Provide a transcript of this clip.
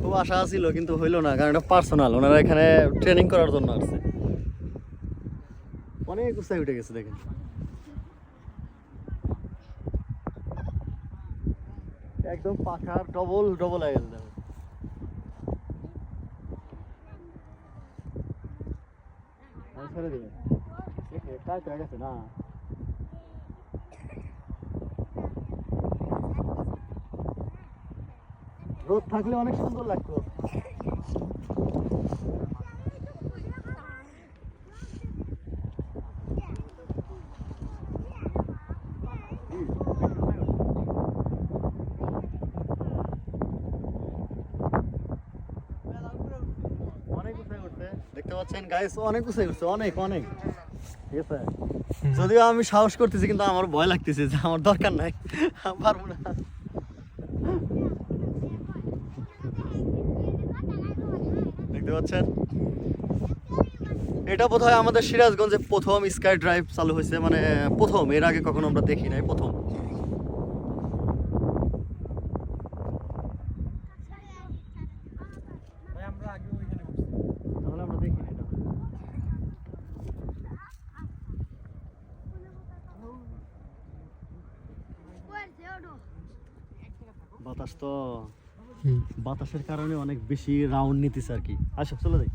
খুব আশা ছিল কিন্তু হইলো না, কারণ এটা পার্সোনাল, ওনারা এখানে ট্রেনিং করার জন্য আসছে। অনেক উৎসাহ উঠে গেছে দেখেন, একদম পাখার ডবল ডবল হয়ে গেছে। ছেড়ে দিবেন, টাইট হয়ে গেছে না? রোদ থাকলে অনেক সুন্দর লাগতো। অনেক উঁচাই উঠছে, দেখতে পাচ্ছেন গাইস, অনেক উঁচাই উঠছে, অনেক অনেক। ঠিক আছে, যদিও আমি সাহস করতেছি কিন্তু আমার ভয় লাগতেছে যে আমার দরকার নাই, আমি পারবো না। দেখতে পাচ্ছেন, এটা বোধহয় আমাদের সিরাজগঞ্জে প্রথম স্কাই ড্রাইভ চালু হয়েছে, মানে প্রথম, এর আগে কখনো আমরা দেখি নাই, প্রথম। তাহলে আমরা দেখি নাই, বাতাস তো, বাতাসের কারণে অনেক বেশি রাউন্ড নিতেছে আর কি। আসো চলে যাই।